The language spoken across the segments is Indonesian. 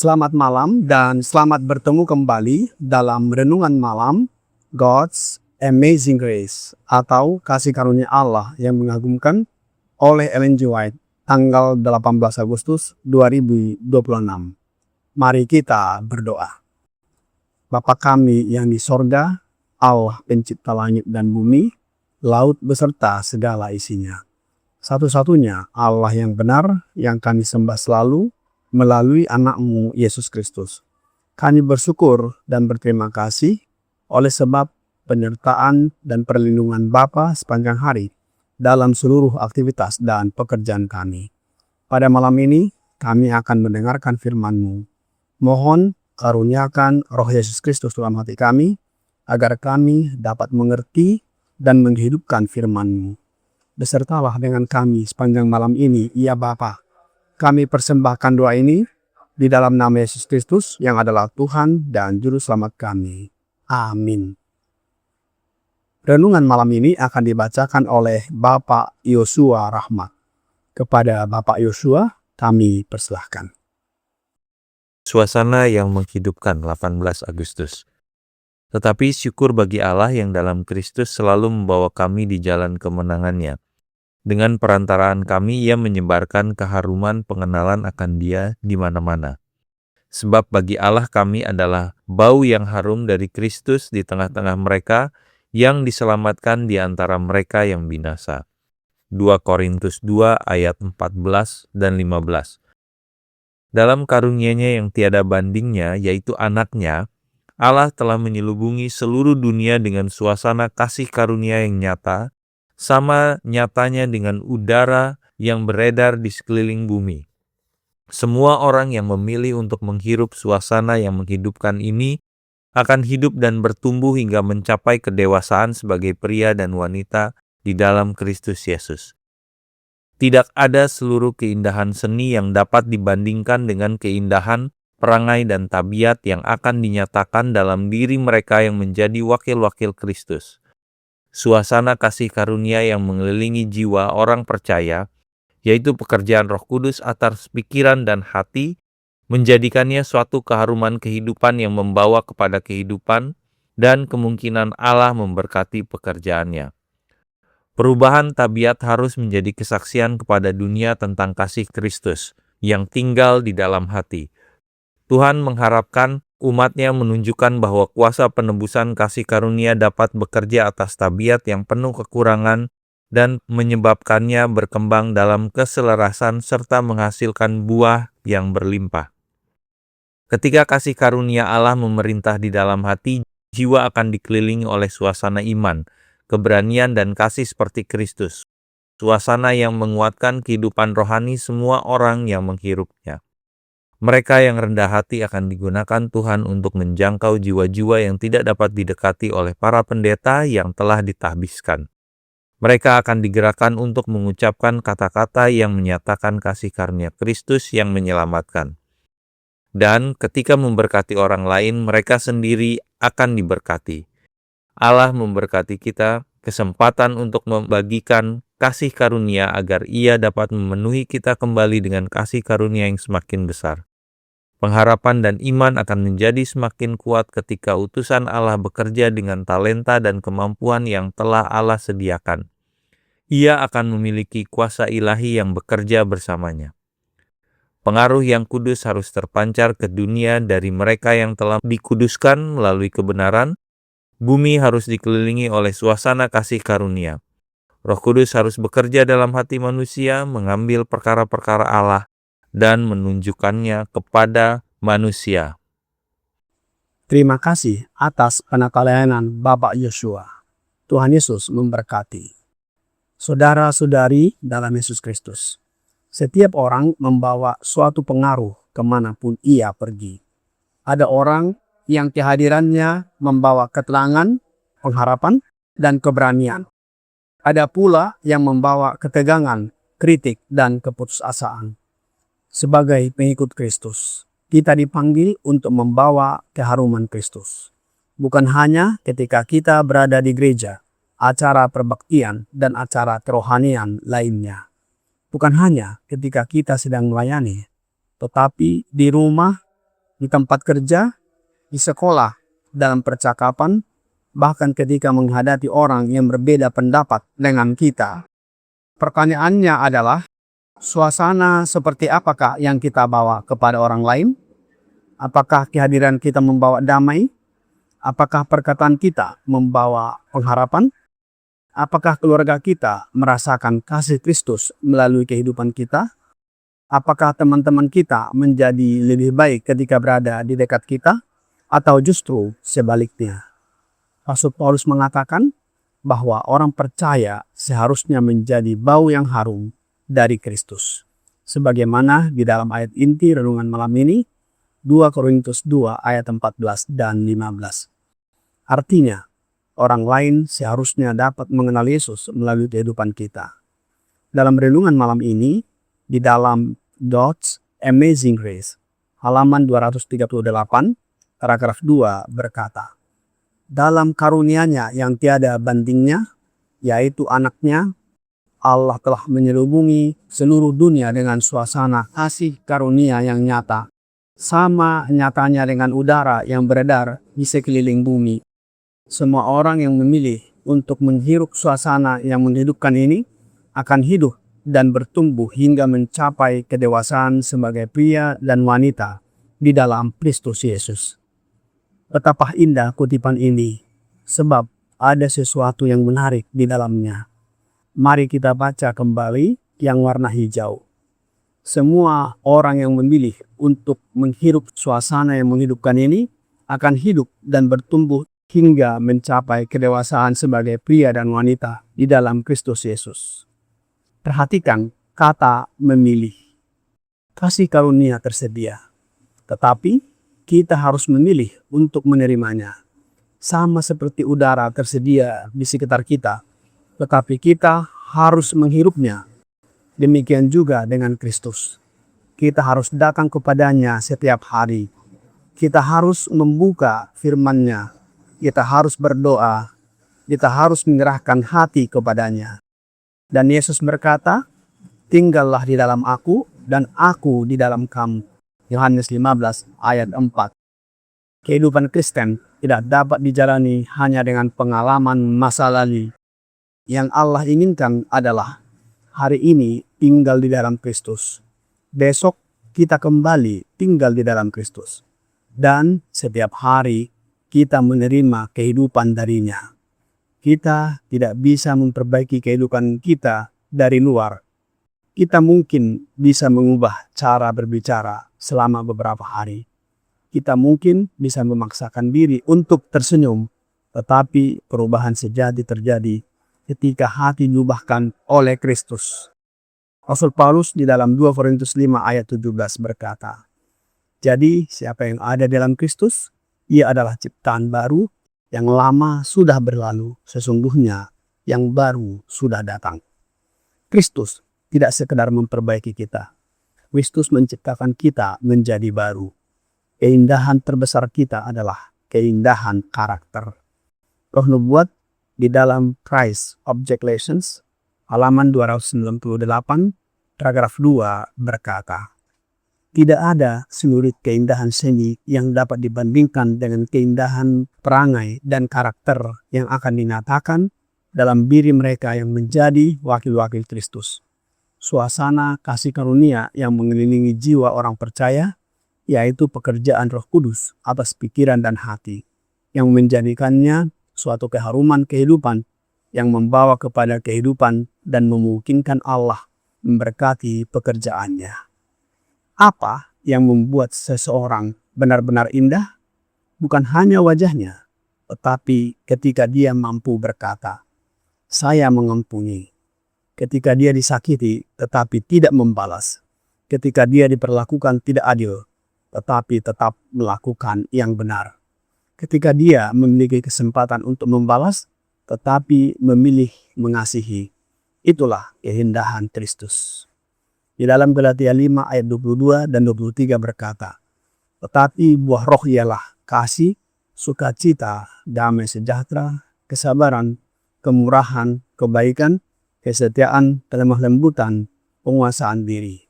Selamat malam dan selamat bertemu kembali dalam Renungan Malam God's Amazing Grace atau Kasih Karunia Allah yang mengagumkan oleh Ellen G. White tanggal 18 Agustus 2026. Mari kita berdoa. Bapa kami yang di sorga, Allah pencipta langit dan bumi, laut beserta segala isinya. Satu-satunya Allah yang benar yang kami sembah selalu melalui anak-Mu Yesus Kristus. Kami bersyukur dan berterima kasih oleh sebab penyertaan dan perlindungan Bapa sepanjang hari dalam seluruh aktivitas dan pekerjaan kami. Pada malam ini kami akan mendengarkan firman-Mu. Mohon karuniakan Roh Yesus Kristus dalam hati kami agar kami dapat mengerti dan menghidupkan firman-Mu. Besertalah dengan kami sepanjang malam ini, ya Bapa. Kami persembahkan doa ini di dalam nama Yesus Kristus yang adalah Tuhan dan Juru Selamat kami. Amin. Renungan malam ini akan dibacakan oleh Bapak Yosua Rahmat. Kepada Bapak Yosua, kami persilahkan. Suasana yang menghidupkan 18 Agustus. Tetapi syukur bagi Allah yang dalam Kristus selalu membawa kami di jalan kemenangannya. Dengan perantaraan kami, Ia menyebarkan keharuman pengenalan akan Dia di mana-mana. Sebab bagi Allah kami adalah bau yang harum dari Kristus di tengah-tengah mereka yang diselamatkan di antara mereka yang binasa. 2 Korintus 2 ayat 14 dan 15. Dalam karunia-Nya yang tiada bandingnya, yaitu anaknya, Allah telah menyelubungi seluruh dunia dengan suasana kasih karunia yang nyata, sama nyatanya dengan udara yang beredar di sekeliling bumi. Semua orang yang memilih untuk menghirup suasana yang menghidupkan ini akan hidup dan bertumbuh hingga mencapai kedewasaan sebagai pria dan wanita di dalam Kristus Yesus. Tidak ada seluruh keindahan seni yang dapat dibandingkan dengan keindahan perangai dan tabiat yang akan dinyatakan dalam diri mereka yang menjadi wakil-wakil Kristus. Suasana kasih karunia yang mengelilingi jiwa orang percaya, yaitu pekerjaan Roh Kudus atas pikiran dan hati, menjadikannya suatu keharuman kehidupan yang membawa kepada kehidupan dan kemungkinan Allah memberkati pekerjaannya. Perubahan tabiat harus menjadi kesaksian kepada dunia tentang kasih Kristus yang tinggal di dalam hati. Tuhan mengharapkan umat-Nya menunjukkan bahwa kuasa penebusan kasih karunia dapat bekerja atas tabiat yang penuh kekurangan dan menyebabkannya berkembang dalam keselarasan serta menghasilkan buah yang berlimpah. Ketika kasih karunia Allah memerintah di dalam hati, jiwa akan dikelilingi oleh suasana iman, keberanian dan kasih seperti Kristus. Suasana yang menguatkan kehidupan rohani semua orang yang menghirupnya. Mereka yang rendah hati akan digunakan Tuhan untuk menjangkau jiwa-jiwa yang tidak dapat didekati oleh para pendeta yang telah ditahbiskan. Mereka akan digerakkan untuk mengucapkan kata-kata yang menyatakan kasih karunia Kristus yang menyelamatkan. Dan ketika memberkati orang lain, mereka sendiri akan diberkati. Allah memberkati kita kesempatan untuk membagikan kasih karunia agar Ia dapat memenuhi kita kembali dengan kasih karunia yang semakin besar. Pengharapan dan iman akan menjadi semakin kuat ketika utusan Allah bekerja dengan talenta dan kemampuan yang telah Allah sediakan. Ia akan memiliki kuasa ilahi yang bekerja bersamanya. Pengaruh yang kudus harus terpancar ke dunia dari mereka yang telah dikuduskan melalui kebenaran. Bumi harus dikelilingi oleh suasana kasih karunia. Roh Kudus harus bekerja dalam hati manusia, mengambil perkara-perkara Allah, dan menunjukkannya kepada manusia. Terima kasih atas penekalayanan Bapak Yosua. Tuhan Yesus memberkati. Saudara-saudari dalam Yesus Kristus, setiap orang membawa suatu pengaruh kemanapun ia pergi. Ada orang yang kehadirannya membawa ketenangan, pengharapan, dan keberanian. Ada pula yang membawa ketegangan, kritik, dan keputusasaan. Sebagai pengikut Kristus, kita dipanggil untuk membawa keharuman Kristus. Bukan hanya ketika kita berada di gereja, acara perbaktian, dan acara kerohanian lainnya. Bukan hanya ketika kita sedang melayani, tetapi di rumah, di tempat kerja, di sekolah, dalam percakapan, bahkan ketika menghadapi orang yang berbeda pendapat dengan kita. Pertanyaannya adalah, suasana seperti apakah yang kita bawa kepada orang lain? Apakah kehadiran kita membawa damai? Apakah perkataan kita membawa pengharapan? Apakah keluarga kita merasakan kasih Kristus melalui kehidupan kita? Apakah teman-teman kita menjadi lebih baik ketika berada di dekat kita? Atau justru sebaliknya? Rasul Paulus mengatakan bahwa orang percaya seharusnya menjadi bau yang harum dari Kristus. Sebagaimana di dalam ayat inti renungan malam ini, 2 Korintus 2 ayat 14 dan 15. Artinya, orang lain seharusnya dapat mengenal Yesus melalui kehidupan kita. Dalam renungan malam ini, di dalam God's Amazing Grace, halaman 238, paragraf 2 berkata, dalam karunia-Nya yang tiada bandingnya, yaitu anaknya, Allah telah menyelubungi seluruh dunia dengan suasana kasih karunia yang nyata, sama nyatanya dengan udara yang beredar di sekeliling bumi. Semua orang yang memilih untuk menghirup suasana yang menghidupkan ini akan hidup dan bertumbuh hingga mencapai kedewasaan sebagai pria dan wanita di dalam Kristus Yesus. Betapa indah kutipan ini, sebab ada sesuatu yang menarik di dalamnya. Mari kita baca kembali yang warna hijau. Semua orang yang memilih untuk menghirup suasana yang menghidupkan ini akan hidup dan bertumbuh hingga mencapai kedewasaan sebagai pria dan wanita di dalam Kristus Yesus. Perhatikan kata memilih. Kasih karunia tersedia, tetapi kita harus memilih untuk menerimanya. Sama seperti udara tersedia di sekitar kita, tetapi kita harus menghirupnya. Demikian juga dengan Kristus. Kita harus datang kepadanya setiap hari. Kita harus membuka firman-Nya. Kita harus berdoa. Kita harus menyerahkan hati kepadanya. Dan Yesus berkata, tinggallah di dalam aku dan aku di dalam kamu. Yohanes 15 ayat 4. Kehidupan Kristen tidak dapat dijalani hanya dengan pengalaman masa lalu. Yang Allah inginkan adalah hari ini tinggal di dalam Kristus. Besok kita kembali tinggal di dalam Kristus. Dan setiap hari kita menerima kehidupan darinya. Kita tidak bisa memperbaiki kehidupan kita dari luar. Kita mungkin bisa mengubah cara berbicara selama beberapa hari. Kita mungkin bisa memaksakan diri untuk tersenyum, tetapi perubahan sejati terjadi ketika hati diubahkan oleh Kristus. Rasul Paulus di dalam 2 Korintus 5 ayat 17 berkata, jadi siapa yang ada dalam Kristus, ia adalah ciptaan baru, yang lama sudah berlalu, sesungguhnya yang baru sudah datang. Kristus tidak sekedar memperbaiki kita. Kristus menciptakan kita menjadi baru. Keindahan terbesar kita adalah keindahan karakter. Roh Nubuat di dalam Christ Object Lessons, halaman 298, paragraf 2 berkata, tidak ada seluruh keindahan seni yang dapat dibandingkan dengan keindahan perangai dan karakter yang akan dinyatakan dalam diri mereka yang menjadi wakil-wakil Kristus. Suasana kasih karunia yang mengelilingi jiwa orang percaya, yaitu pekerjaan Roh Kudus atas pikiran dan hati, yang menjadikannya suatu keharuman kehidupan yang membawa kepada kehidupan dan memungkinkan Allah memberkati pekerjaannya. Apa yang membuat seseorang benar-benar indah? Bukan hanya wajahnya, tetapi ketika dia mampu berkata, saya mengampuni. Ketika dia disakiti tetapi tidak membalas. Ketika dia diperlakukan tidak adil, tetapi tetap melakukan yang benar. Ketika dia memiliki kesempatan untuk membalas, tetapi memilih mengasihi. Itulah keindahan Kristus. Di dalam Galatia 5 ayat 22 dan 23 berkata, tetapi buah roh ialah kasih, sukacita, damai sejahtera, kesabaran, kemurahan, kebaikan, kesetiaan, kelemah lembutan, penguasaan diri.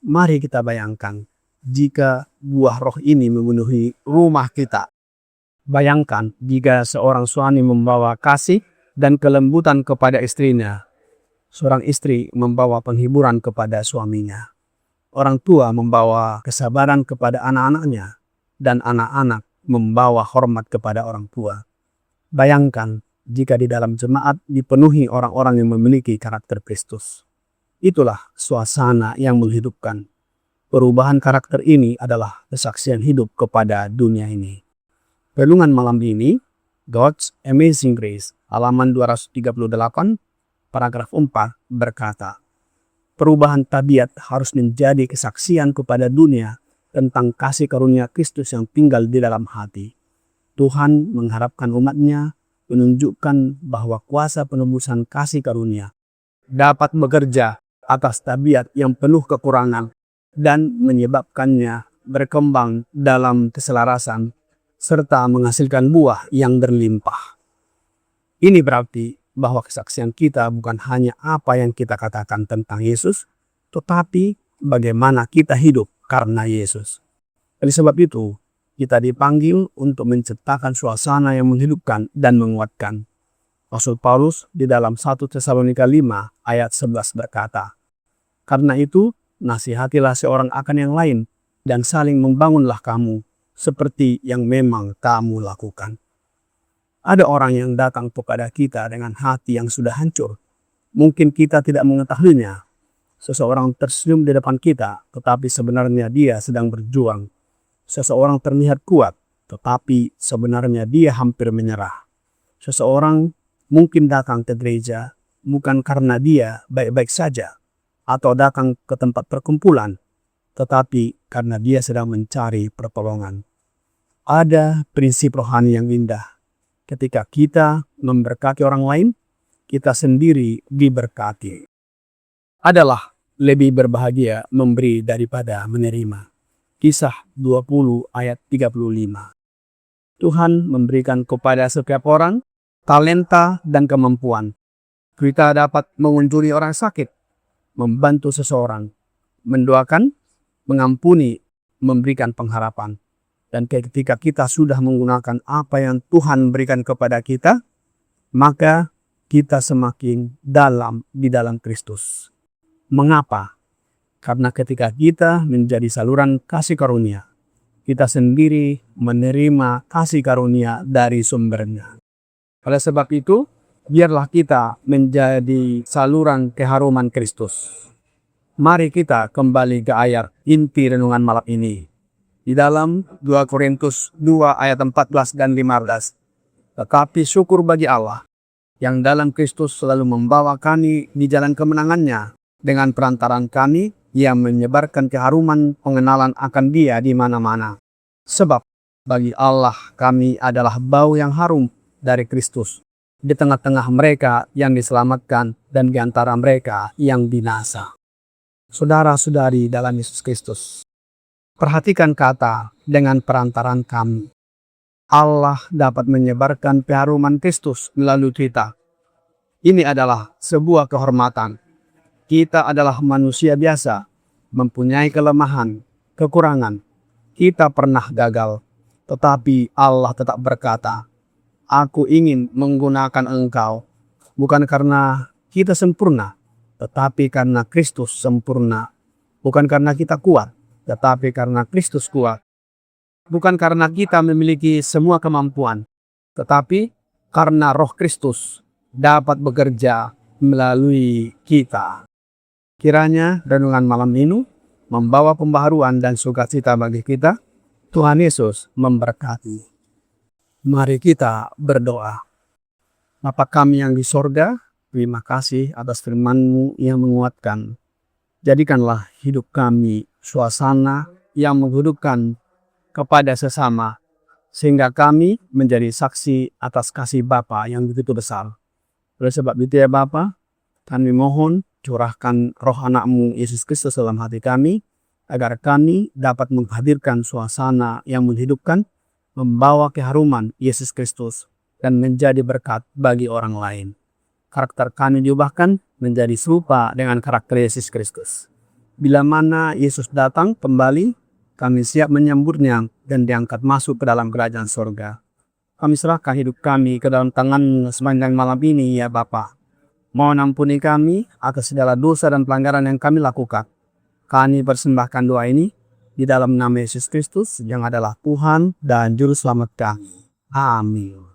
Mari kita bayangkan, jika buah roh ini memenuhi rumah kita. Bayangkan jika seorang suami membawa kasih dan kelembutan kepada istrinya. Seorang istri membawa penghiburan kepada suaminya. Orang tua membawa kesabaran kepada anak-anaknya. Dan anak-anak membawa hormat kepada orang tua. Bayangkan jika di dalam jemaat dipenuhi orang-orang yang memiliki karakter Kristus. Itulah suasana yang menghidupkan. Perubahan karakter ini adalah kesaksian hidup kepada dunia ini. Renungan malam ini, God's Amazing Grace, halaman 238, paragraf 4 berkata, perubahan tabiat harus menjadi kesaksian kepada dunia tentang kasih karunia Kristus yang tinggal di dalam hati. Tuhan mengharapkan umatnya menunjukkan bahwa kuasa penebusan kasih karunia dapat bekerja atas tabiat yang penuh kekurangan dan menyebabkannya berkembang dalam keselarasan serta menghasilkan buah yang berlimpah. Ini berarti bahwa kesaksian kita bukan hanya apa yang kita katakan tentang Yesus, tetapi bagaimana kita hidup karena Yesus. Oleh sebab itu, kita dipanggil untuk menciptakan suasana yang menghidupkan dan menguatkan. Rasul Paulus di dalam 1 Tesalonika 5 ayat 11 berkata, karena itu, nasihatilah seorang akan yang lain dan saling membangunlah kamu seperti yang memang kamu lakukan. Ada orang yang datang kepada kita dengan hati yang sudah hancur. Mungkin kita tidak mengetahuinya. Seseorang tersenyum di depan kita, tetapi sebenarnya dia sedang berjuang. Seseorang terlihat kuat, tetapi sebenarnya dia hampir menyerah. Seseorang mungkin datang ke gereja bukan karena dia baik-baik saja, atau datang ke tempat perkumpulan, tetapi karena dia sedang mencari pertolongan. Ada prinsip rohani yang indah. Ketika kita memberkati orang lain, kita sendiri diberkati. Adalah lebih berbahagia memberi daripada menerima. Kisah 20 ayat 35. Tuhan memberikan kepada setiap orang talenta dan kemampuan. Kita dapat mengunjungi orang sakit, membantu seseorang, mendoakan, mengampuni, memberikan pengharapan. Dan ketika kita sudah menggunakan apa yang Tuhan berikan kepada kita, maka kita semakin dalam di dalam Kristus. Mengapa? Karena ketika kita menjadi saluran kasih karunia, kita sendiri menerima kasih karunia dari sumbernya. Oleh sebab itu, biarlah kita menjadi saluran keharuman Kristus. Mari kita kembali ke ayat inti renungan malam ini. Di dalam 2 Korintus 2 ayat 14 dan 15. Tetapi syukur bagi Allah yang dalam Kristus selalu membawa kami di jalan kemenangannya. Dengan perantaraan kami yang menyebarkan keharuman pengenalan akan Dia di mana-mana. Sebab bagi Allah kami adalah bau yang harum dari Kristus di tengah-tengah mereka yang diselamatkan dan di antara mereka yang binasa. Saudara-saudari dalam Yesus Kristus, perhatikan kata dengan perantaraan kami. Allah dapat menyebarkan keharuman Kristus melalui kita. Ini adalah sebuah kehormatan. Kita adalah manusia biasa, mempunyai kelemahan, kekurangan. Kita pernah gagal, tetapi Allah tetap berkata, Aku ingin menggunakan engkau, bukan karena kita sempurna, tetapi karena Kristus sempurna. Bukan karena kita kuat, tetapi karena Kristus kuat. Bukan karena kita memiliki semua kemampuan, tetapi karena Roh Kristus dapat bekerja melalui kita. Kiranya renungan malam ini membawa pembaharuan dan sukacita bagi kita. Tuhan Yesus memberkati. Mari kita berdoa. Bapa kami yang di sorga, terima kasih atas firman-Mu yang menguatkan. Jadikanlah hidup kami suasana yang menghidupkan kepada sesama, sehingga kami menjadi saksi atas kasih Bapa yang begitu besar. Oleh sebab itu ya Bapa, kami mohon curahkan roh anak-Mu Yesus Kristus dalam hati kami, agar kami dapat menghadirkan suasana yang menghidupkan, membawa keharuman Yesus Kristus, dan menjadi berkat bagi orang lain. Karakter kami diubahkan menjadi serupa dengan karakter Yesus Kristus. Bila mana Yesus datang kembali, kami siap menyambutnya dan diangkat masuk ke dalam kerajaan sorga. Kami serahkan hidup kami ke dalam tangan sepanjang malam ini ya Bapa. Mohon ampuni kami atas segala dosa dan pelanggaran yang kami lakukan. Kami persembahkan doa ini di dalam nama Yesus Kristus yang adalah Tuhan dan Juru Selamat kami. Amin.